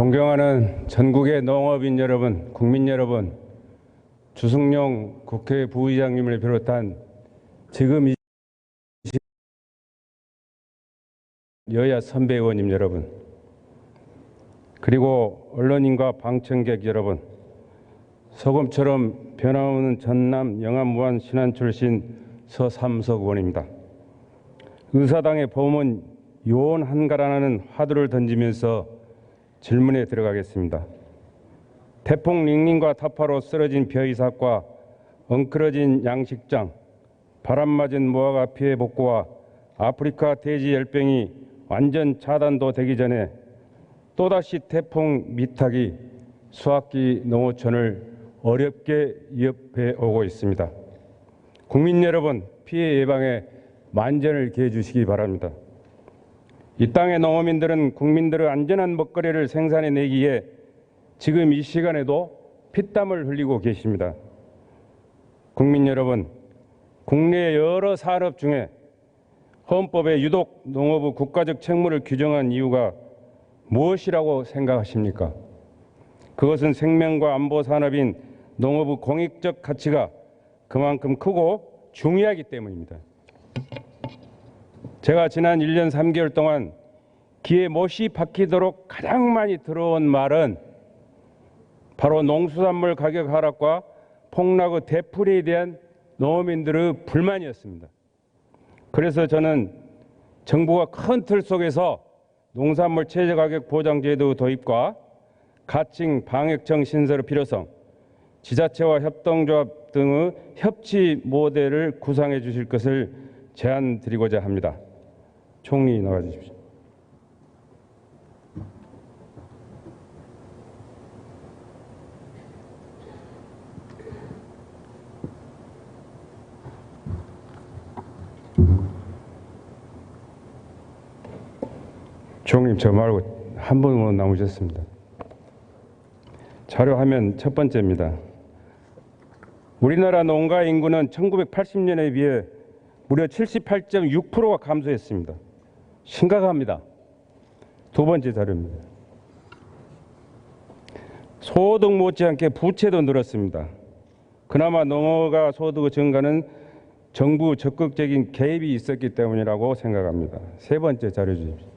존경하는 전국의 농업인 여러분, 국민 여러분, 주승용 국회 부의장님을 비롯한 지금 이 여야 선배 의원님 여러분, 그리고 언론인과 방청객 여러분, 소금처럼 변함없는 전남 영암무안 신안 출신 서삼석 의원입니다. 의사당의 범은 요원 한가라는 화두를 던지면서 질문에 들어가겠습니다. 태풍 링링과 타파로 쓰러진 벼이삭과 엉클어진 양식장, 바람맞은 무화과 피해 복구와 아프리카 돼지 열병이 완전 차단도 되기 전에 또다시 태풍 미탁이 수학기 농어촌을 어렵게 위협해 오고 있습니다. 국민 여러분, 피해 예방에 만전을 기해 주시기 바랍니다. 이 땅의 농어민들은 국민들의 안전한 먹거리를 생산해내기 위해 지금 이 시간에도 피땀을 흘리고 계십니다. 국민 여러분, 국내 여러 산업 중에 헌법에 유독 농업의 국가적 책무를 규정한 이유가 무엇이라고 생각하십니까? 그것은 생명과 안보 산업인 농업의 공익적 가치가 그만큼 크고 중요하기 때문입니다. 제가 지난 1년 3개월 동안 귀에 못이 박히도록 가장 많이 들어온 말은 바로 농수산물 가격 하락과 폭락의 되풀이에 대한 농어민들의 불만이었습니다. 그래서 저는 정부가 큰 틀 속에서 농산물 최저가격 보장제도 도입과 가칭 방역청 신설의 필요성, 지자체와 협동조합 등의 협치 모델을 구상해 주실 것을 제안드리고자 합니다. 총리 나와 주십시오. 총리님, 저 말고 한 분은 남으셨습니다. 자료 화면 첫 번째입니다. 우리나라 농가 인구는 1980년에 비해 무려 78.6%가 감소했습니다. 심각합니다. 두 번째 자료입니다. 소득 못지않게 부채도 늘었습니다. 그나마 농어가 소득의 증가는 정부 적극적인 개입이 있었기 때문이라고 생각합니다. 세 번째 자료 주십시오.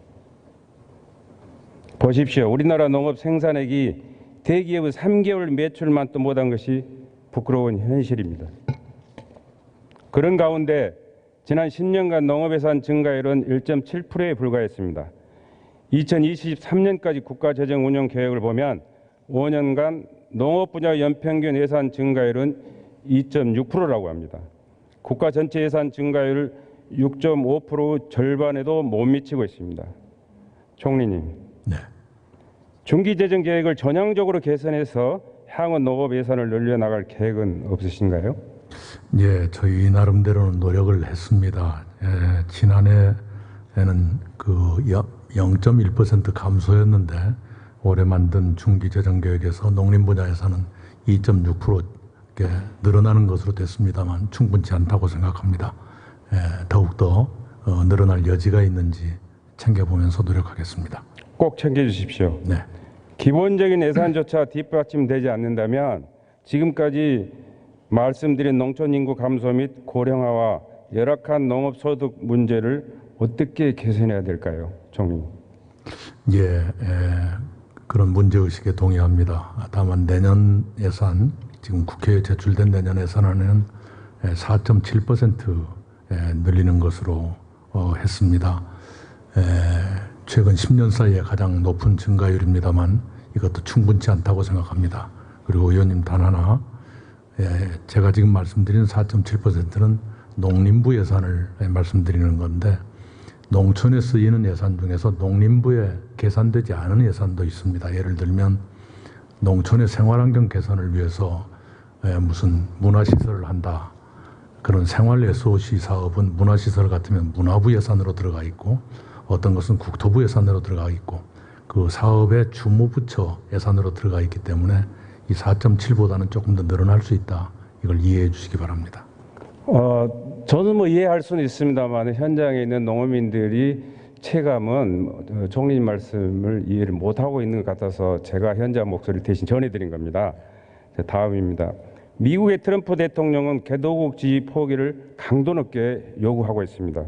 보십시오. 우리나라 농업 생산액이 대기업의 3개월 매출만도 못한 것이 부끄러운 현실입니다. 그런 가운데 지난 10년간 농업예산 증가율은 1.7%에 불과했습니다. 2023년까지 국가재정운영계획을 보면 5년간 농업 분야 연평균 예산 증가율은 2.6%라고 합니다. 국가 전체 예산 증가율 6.5% 절반에도 못 미치고 있습니다. 총리님, 네. 중기재정 계획을 전향적으로 개선해서 향후 농업 예산을 늘려나갈 계획은 없으신가요? 예, 저희 나름대로는 노력을 했습니다. 지난해에는 그 0.1% 감소였는데 올해 만든 중기재정 계획에서 농림 분야 예산은 2.6% 늘어나는 것으로 됐습니다만 충분치 않다고 생각합니다. 더욱더 늘어날 여지가 있는지 챙겨보면서 노력하겠습니다. 꼭 챙겨주십시오. 네. 기본적인 예산조차 뒷받침되지 않는다면 지금까지 말씀드린 농촌 인구 감소 및 고령화와 열악한 농업 소득 문제를 어떻게 개선해야 될까요, 총리? 예, 그런 문제의식에 동의합니다. 다만 내년 예산, 지금 국회에 제출된 내년 예산안에는 4.7% 늘리는 것으로 했습니다. 최근 10년 사이에 가장 높은 증가율입니다만 이것도 충분치 않다고 생각합니다. 그리고 의원님 단 하나, 제가 지금 말씀드린 4.7%는 농림부 예산을 말씀드리는 건데 농촌에 쓰이는 예산 중에서 농림부에 계산되지 않은 예산도 있습니다. 예를 들면 농촌의 생활환경 개선을 위해서 무슨 문화시설을 한다. 그런 생활 SOC 사업은 문화시설 같으면 문화부 예산으로 들어가 있고 어떤 것은 국토부 예산으로 들어가 있고 그 사업의 주무부처 예산으로 들어가 있기 때문에 이 4.7보다는 조금 더 늘어날 수 있다. 이걸 이해해 주시기 바랍니다. 저는 뭐 이해할 수는 있습니다만 현장에 있는 농어민들이 체감은 총리님 말씀을 이해를 못하고 있는 것 같아서 제가 현장 목소리를 대신 전해드린 겁니다. 다음입니다. 미국의 트럼프 대통령은 개도국 지위 포기를 강도 높게 요구하고 있습니다.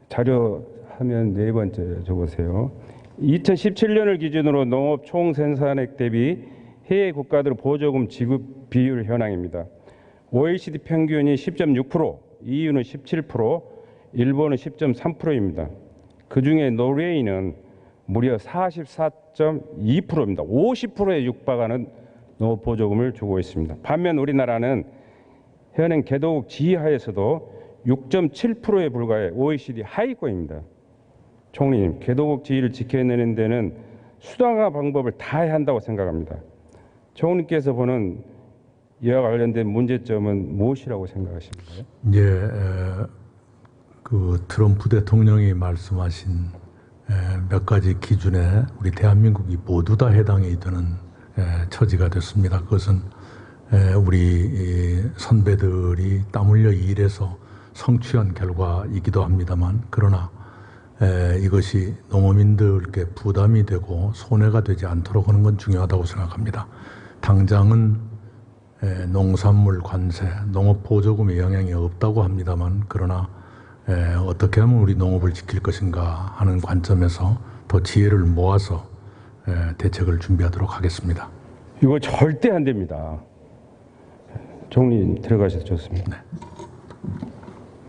자료 화면 네 번째 줘보세요. 2017년을 기준으로 농업 총생산액 대비 해외 국가들 보조금 지급 비율 현황입니다. OECD 평균이 10.6%, EU는 17%, 일본은 10.3%입니다. 그중에 노르웨이는 무려 44.2%입니다. 50%에 육박하는 농업 보조금을 주고 있습니다. 반면 우리나라는 현행 개도국 지하에서도 6.7%에 불과해 OECD 하위권입니다. 총리님, 개도국 지위를 지켜내는 데는 수단과 방법을 다해야 한다고 생각합니다. 총리께서 보는 이와 관련된 문제점은 무엇이라고 생각하십니까? 예, 그 트럼프 대통령이 말씀하신 몇 가지 기준에 우리 대한민국이 모두 다 해당이 되는 처지가 됐습니다. 그것은 우리 선배들이 땀 흘려 일해서 성취한 결과이기도 합니다만, 그러나 이것이 농어민들께 부담이 되고 손해가 되지 않도록 하는 건 중요하다고 생각합니다. 당장은 농산물 관세, 농업 보조금의 영향이 없다고 합니다만, 그러나 어떻게 하면 우리 농업을 지킬 것인가 하는 관점에서 더 지혜를 모아서 대책을 준비하도록 하겠습니다. 이거 절대 안 됩니다. 총리 들어가셔도 좋습니다. 네.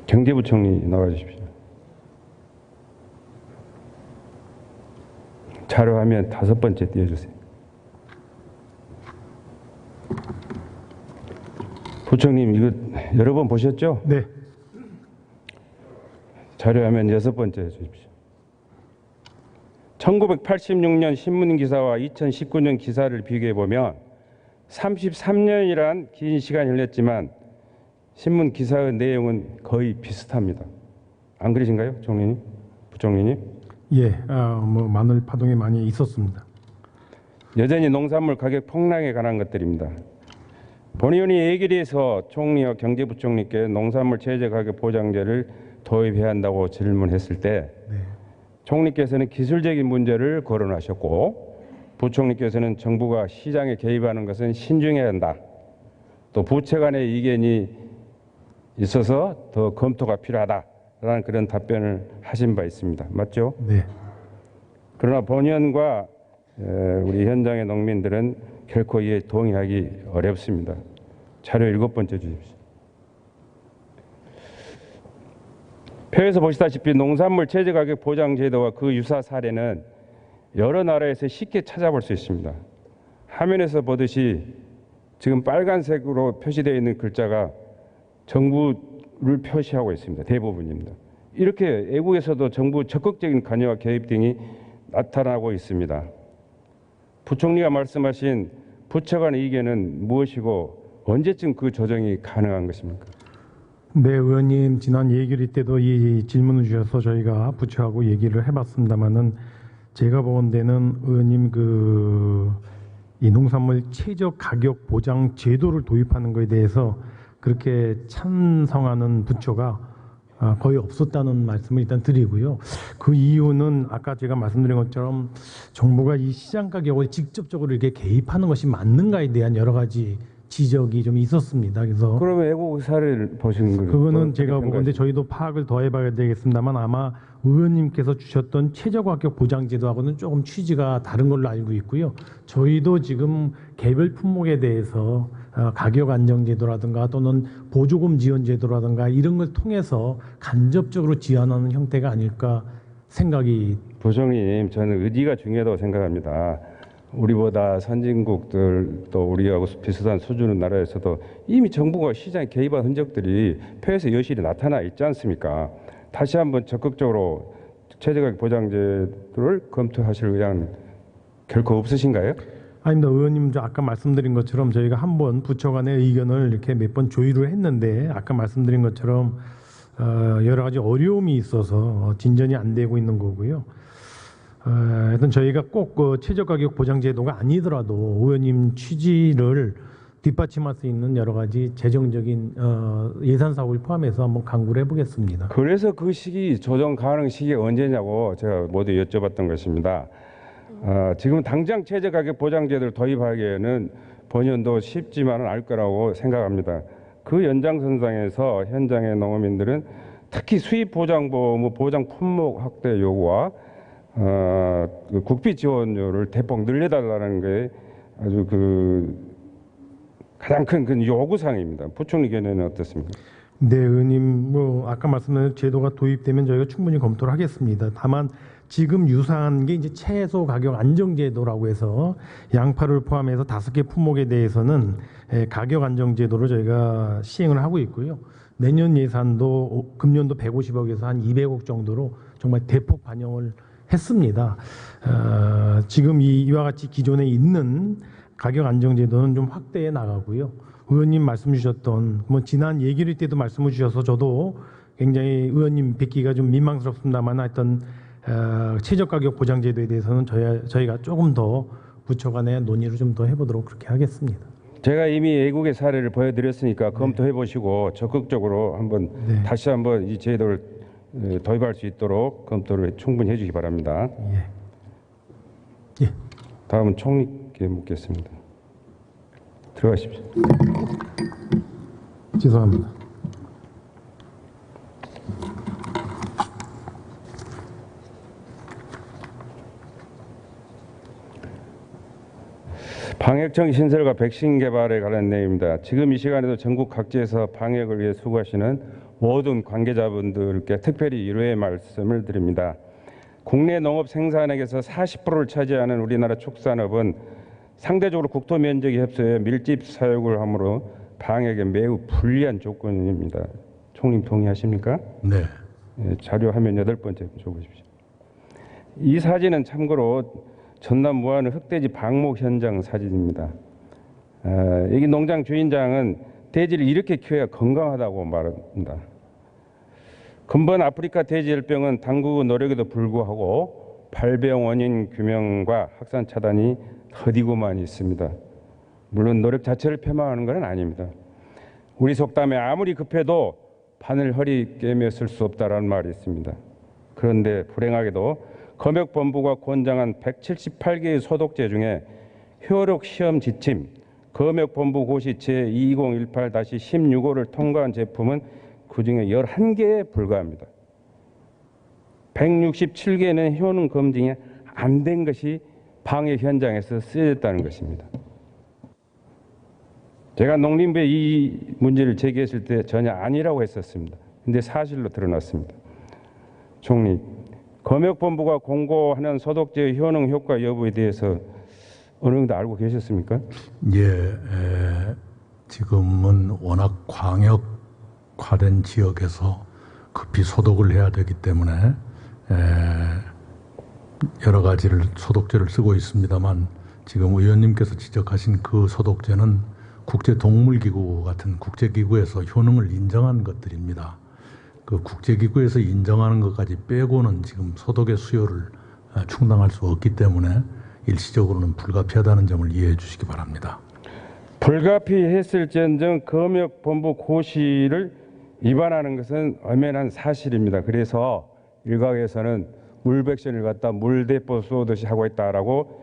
경제부총리 나와주십시오. 자료화면 다섯 번째 띄워주세요. 부총님 이거 여러 번 보셨죠? 네. 자료화면 여섯 번째 해주십시오. 1986년 신문 기사와 2019년 기사를 비교해 보면 33년이란 긴 시간이 흘렀지만 신문 기사의 내용은 거의 비슷합니다. 안 그러신가요, 총리님, 부총리님? 예, 뭐 마늘 파동이 많이 있었습니다. 여전히 농산물 가격 폭락에 관한 것들입니다. 본의원이 예결위에서 총리와 경제부총리께 농산물 최저 가격 보장제를 도입해야 한다고 질문했을 때 네. 총리께서는 기술적인 문제를 거론하셨고 부총리께서는 정부가 시장에 개입하는 것은 신중해야 한다. 또 부처 간의 의견이 있어서 더 검토가 필요하다라는 그런 답변을 하신 바 있습니다. 맞죠? 네. 그러나 본의원과 우리 현장의 농민들은 결코 이에 동의하기 어렵습니다. 자료 일곱 번째 주십시오. 표에서 보시다시피 농산물 최저가격 보장제도와 그 유사 사례는 여러 나라에서 쉽게 찾아볼 수 있습니다. 화면에서 보듯이 지금 빨간색으로 표시되어 있는 글자가 정부를 표시하고 있습니다. 대부분입니다. 이렇게 외국에서도 정부 적극적인 관여와 개입 등이 나타나고 있습니다. 부총리가 말씀하신 부처 간 의견은 무엇이고 언제쯤 그 조정이 가능한 것입니까? 네, 의원님 지난 예결위 때도 이 질문을 주셔서 저희가 부처하고 얘기를 해봤습니다만은 제가 본 데는 의원님 이 농산물 최저 가격 보장 제도를 도입하는 것에 대해서 그렇게 찬성하는 부처가 거의 없었다는 말씀을 일단 드리고요. 그 이유는 아까 제가 말씀드린 것처럼 정부가 이 시장 가격을 직접적으로 이렇게 개입하는 것이 맞는가에 대한 여러 가지 지적이 좀 있었습니다. 그래서 그러면 외국 사례를 보신 거예요? 그거는 제가 보건데 저희도 파악을 더 해봐야 되겠습니다만 아마 의원님께서 주셨던 최저가격 보장제도하고는 조금 취지가 다른 걸로 알고 있고요. 저희도 지금 개별 품목에 대해서 가격 안정제도라든가 또는 보조금 지원제도라든가 이런 걸 통해서 간접적으로 지원하는 형태가 아닐까 생각이. 부총리님, 저는 의지가 중요하다고 생각합니다. 우리보다 선진국들 또 우리하고 비슷한 수준의 나라에서도 이미 정부가 시장에 개입한 흔적들이 표에서 여실히 나타나 있지 않습니까? 다시 한번 적극적으로 최저가격 보장제도를 검토하실 의향 결코 없으신가요? 아닙니다. 의원님 아까 말씀드린 것처럼 저희가 한번 부처 간의 의견을 이렇게 몇 번 조율을 했는데 아까 말씀드린 것처럼 여러 가지 어려움이 있어서 진전이 안 되고 있는 거고요. 하여튼 저희가 꼭 최저가격 보장제도가 아니더라도 의원님 취지를 뒷받침할 수 있는 여러 가지 재정적인 예산 사업을 포함해서 한번 강구를 해보겠습니다. 그래서 그 시기 조정 가능 시기가 언제냐고 제가 모두 여쭤봤던 것입니다. 지금 당장 최저가격 보장제도를 도입하기에는 본연도 쉽지만은 않을 거라고 생각합니다. 그 연장선상에서 현장의 농민들은 특히 수입보장보험 보장 품목 확대 요구와 그 국비 지원료를 대폭 늘려달라는 게 아주 가장 큰 요구사항입니다. 부총리 견해는 어떻습니까? 네, 의원님, 뭐 아까 말씀드린 제도가 도입되면 저희가 충분히 검토를 하겠습니다. 다만 지금 유사한 게 이제 채소 가격 안정 제도라고 해서 양파를 포함해서 5개 품목에 대해서는 가격 안정 제도를 저희가 시행을 하고 있고요. 내년 예산도 금년도 150억에서 한 200억 정도로 정말 대폭 반영을 했습니다. 지금 이와 같이 기존에 있는 가격 안정 제도는 좀 확대해 나가고요. 의원님 말씀 주셨던 뭐 지난 예결위 때도 말씀을 주셔서 저도 굉장히 의원님 뵙기가 좀 민망스럽습니다만 하여튼 최저 가격 보장 제도에 대해서는 저희가 조금 더 부처 간의 논의를 좀 더 해보도록 그렇게 하겠습니다. 제가 이미 외국의 사례를 보여드렸으니까 검토해 보시고 적극적으로 한번 다시 한번 이 제도를 도입할 수 있도록 검토를 충분히 해주기 바랍니다. 예. 다음은 총리께 묻겠습니다. 들어가십시오. 죄송합니다. 방역청 신설과 백신 개발에 관한 내용입니다. 지금 이 시간에도 전국 각지에서 방역을 위해 수고하시는 모든 관계자분들께 특별히 위로의 말씀을 드립니다. 국내 농업 생산액에서 40%를 차지하는 우리나라 축산업은 상대적으로 국토 면적이 협소해 밀집 사육을 하므로 방역에 매우 불리한 조건입니다. 총님 동의하십니까? 네. 자료 화면 8번째 줘보십시오. 이 사진은 참고로 전남 무안의 흑돼지 방목 현장 사진입니다. 여기 농장 주인장은 돼지를 이렇게 키워야 건강하다고 말합니다. 근본 아프리카 돼지열병은 당국의 노력에도 불구하고 발병 원인 규명과 확산 차단이 더디고만 있습니다. 물론 노력 자체를 폄하하는 것은 아닙니다. 우리 속담에 아무리 급해도 바늘 허리 깨맸을 수 없다라는 말이 있습니다. 그런데 불행하게도 검역본부가 권장한 178개의 소독제 중에 효력 시험 지침 검역본부 고시 제2018-16호를 통과한 제품은 그중에 11개에 불과합니다. 167개는 효능 검증이 안 된 것이 방역 현장에서 쓰여졌다는 것입니다. 제가 농림부에 이 문제를 제기했을 때 전혀 아니라고 했었습니다. 근데 사실로 드러났습니다. 총리, 검역본부가 공고하는 소독제의 효능 효과 여부에 대해서 어느 정도 알고 계셨습니까? 예, 지금은 워낙 광역화된 지역에서 급히 소독을 해야 되기 때문에 여러 가지를 소독제를 쓰고 있습니다만 지금 의원님께서 지적하신 그 소독제는 국제동물기구 같은 국제기구에서 효능을 인정한 것들입니다. 그 국제기구에서 인정하는 것까지 빼고는 지금 소독의 수요를 충당할 수 없기 때문에 일시적으로는 불가피하다는 점을 이해해 주시기 바랍니다. 불가피했을지언정 검역본부 고시를 위반하는 것은 엄연한 사실입니다. 그래서 일각에서는 물백신을 갖다 물대포 쏘듯이 하고 있다라고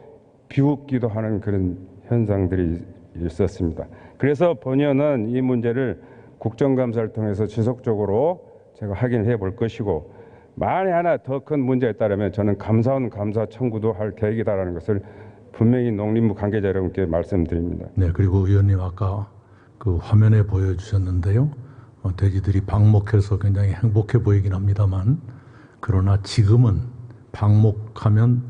비웃기도 하는 그런 현상들이 있었습니다. 그래서 본연은 이 문제를 국정감사를 통해서 지속적으로 제가 확인을 해볼 것이고 만에 하나 더 큰 문제가 있다면 저는 감사원 감사 청구도 할 계획이다라는 것을 분명히 농림부 관계자 여러분께 말씀드립니다. 네, 그리고 의원님 아까 그 화면에 보여주셨는데요. 돼지들이 방목해서 굉장히 행복해 보이긴 합니다만 그러나 지금은 방목하면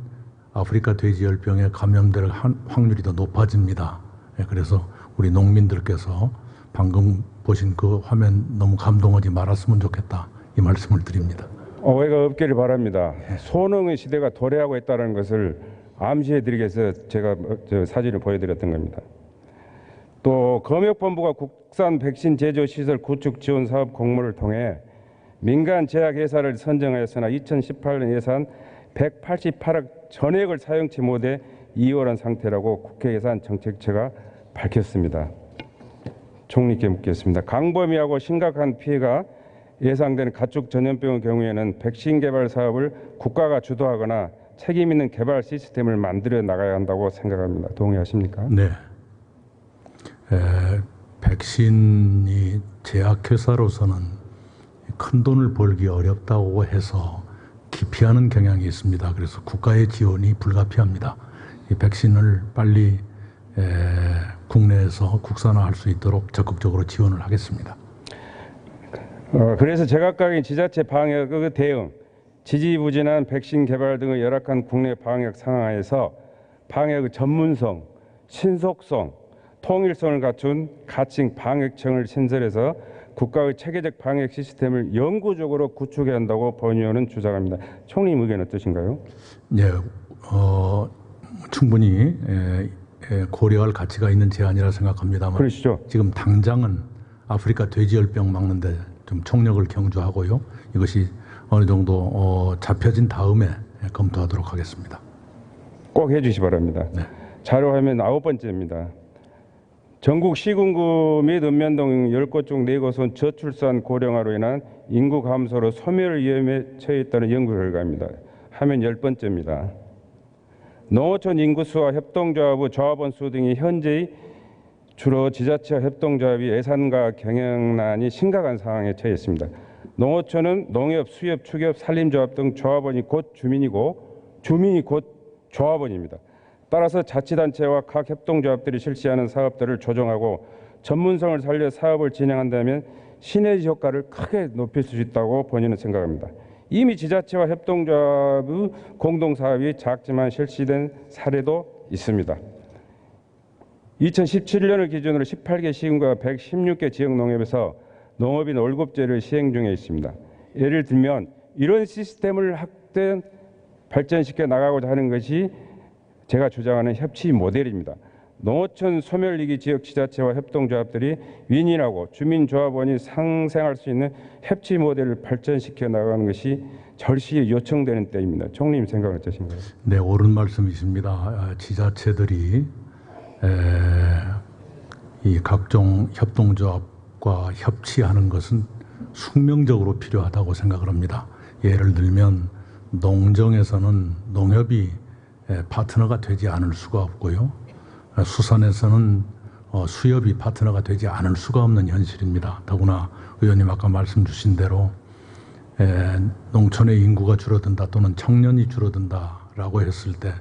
아프리카 돼지열병에 감염될 확률이 더 높아집니다. 네, 그래서 우리 농민들께서 방금 보신 그 화면 너무 감동하지 말았으면 좋겠다 이 말씀을 드립니다. 오해가 없기를 바랍니다. 소농의 시대가 도래하고 있다는 것을 암시해드리기 위해서 제가 사진을 보여드렸던 겁니다. 또 검역본부가 국산 백신 제조 시설 구축 지원 사업 공모를 통해 민간 제약 회사를 선정하였으나 2018년 예산 188억 전액을 사용치 못해 이월한 상태라고 국회 예산 정책처가 밝혔습니다. 총리께 묻겠습니다. 광범위하고 심각한 피해가 예상되는 가축 전염병의 경우에는 백신 개발 사업을 국가가 주도하거나 책임 있는 개발 시스템을 만들어 나가야 한다고 생각합니다. 동의하십니까? 네. 백신이 제약회사로서는 큰 돈을 벌기 어렵다고 해서 기피하는 경향이 있습니다. 그래서 국가의 지원이 불가피합니다. 이 백신을 빨리 국내에서 국산화할 수 있도록 적극적으로 지원을 하겠습니다. 그래서 제각각의 지자체 방역의 대응, 지지부진한 백신 개발 등의 열악한 국내 방역 상황에서 방역의 전문성, 신속성, 통일성을 갖춘 가칭 방역청을 신설해서 국가의 체계적 방역 시스템을 영구적으로 구축해야 한다고 본의원은 주장합니다. 총리님 의견 어떠신가요? 네, 충분히 고려할 가치가 있는 제안이라 생각합니다만 그러시죠? 지금 당장은 아프리카 돼지열병 막는데 좀 총력을 경주하고요. 이것이 어느 정도 잡혀진 다음에 검토하도록 하겠습니다. 꼭 해주시 바랍니다. 네. 자료화면 9번째입니다. 전국 시군구 및 읍면동 10곳 중 4곳은 저출산 고령화로 인한 인구 감소로 소멸 위험에 처해 있다는 연구 결과입니다. 화면 10번째입니다. 농어촌 인구수와 협동조합의 조합원 수 등이 현재의 주로 지자체와 협동조합이 예산과 경영난이 심각한 상황에 처해 있습니다. 농어촌은 농협, 수협, 축협, 산림조합 등 조합원이 곧 주민이고 주민이 곧 조합원입니다. 따라서 자치단체와 각 협동조합들이 실시하는 사업들을 조정하고 전문성을 살려 사업을 진행한다면 시너지 효과를 크게 높일 수 있다고 본인은 생각합니다. 이미 지자체와 협동조합의 공동사업이 작지만 실시된 사례도 있습니다. 2017년을 기준으로 18개 시군과 116개 지역농협에서 농업인 월급제를 시행 중에 있습니다. 예를 들면 이런 시스템을 확대 발전시켜 나가고자 하는 것이 제가 주장하는 협치 모델입니다. 농어촌 소멸위기 지역 지자체와 협동조합들이 윈윈하고 주민조합원이 상생할 수 있는 협치 모델을 발전시켜 나가는 것이 절실히 요청되는 때입니다. 총리님 생각은 어떠신가요? 네, 옳은 말씀이십니다. 지자체들이 이 각종 협동조합과 협치하는 것은 숙명적으로 필요하다고 생각을 합니다. 예를 들면 농정에서는 농협이 파트너가 되지 않을 수가 없고요. 수산에서는 수협이 파트너가 되지 않을 수가 없는 현실입니다. 더구나 의원님 아까 말씀 주신 대로 농촌의 인구가 줄어든다 또는 청년이 줄어든다라고 했을 때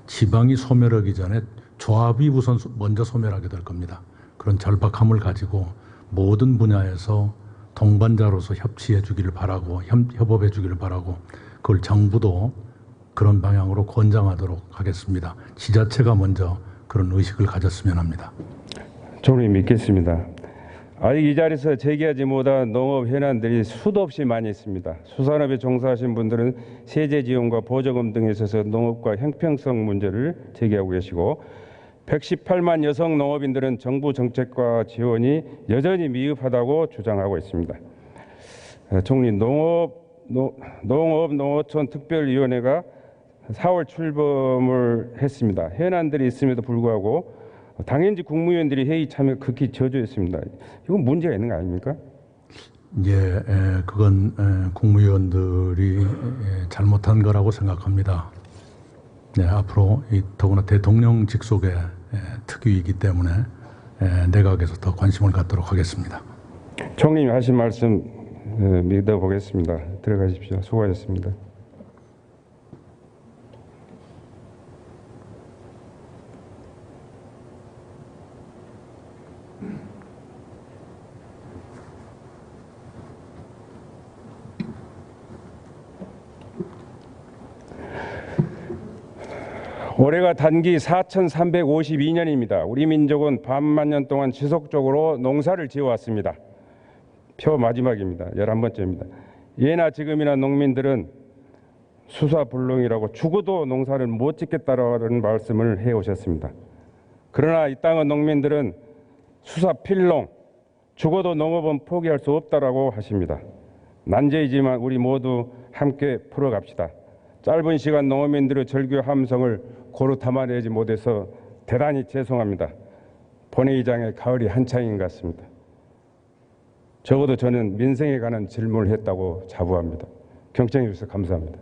지방이 소멸하기 전에 조합이 우선 먼저 소멸하게 될 겁니다. 그런 절박함을 가지고 모든 분야에서 동반자로서 협치해 주기를 바라고 협업해 주기를 바라고 그걸 정부도 그런 방향으로 권장하도록 하겠습니다. 지자체가 먼저 그런 의식을 가졌으면 합니다. 총리님 믿겠습니다. 아직 이 자리에서 제기하지 못한 농업 현안들이 수도 없이 많이 있습니다. 수산업에 종사하신 분들은 세제 지원과 보조금 등에 있어서 농업과 형평성 문제를 제기하고 계시고 118만 여성 농업인들은 정부 정책과 지원이 여전히 미흡하다고 주장하고 있습니다. 총리 농어촌 특별위원회가 4월 출범을 했습니다. 현안들이 있음에도 불구하고 당연지 국무위원들이 회의 참여 극히 저조했습니다. 이건 문제가 있는 거 아닙니까? 예, 그건 국무위원들이 잘못한 거라고 생각합니다. 네, 앞으로 더구나 대통령 직속의 특위이기 때문에 내각에서 더 관심을 갖도록 하겠습니다. 총리님 하신 말씀 믿어보겠습니다. 들어가십시오. 수고하셨습니다. 올해가 단기 4352년입니다. 우리 민족은 반만 년 동안 지속적으로 농사를 지어왔습니다. 표 마지막입니다. 11번째입니다. 예나 지금이나 농민들은 수사불능이라고 죽어도 농사를 못 짓겠다라는 말씀을 해오셨습니다. 그러나 이 땅의 농민들은 수사필농, 죽어도 농업은 포기할 수 없다라고 하십니다. 난제이지만 우리 모두 함께 풀어갑시다. 짧은 시간 농어민들의 절규 함성을 고루 담아내지 못해서 대단히 죄송합니다. 본회의장에 가을이 한창인 것 같습니다. 적어도 저는 민생에 관한 질문을 했다고 자부합니다. 경청해 주셔서 감사합니다.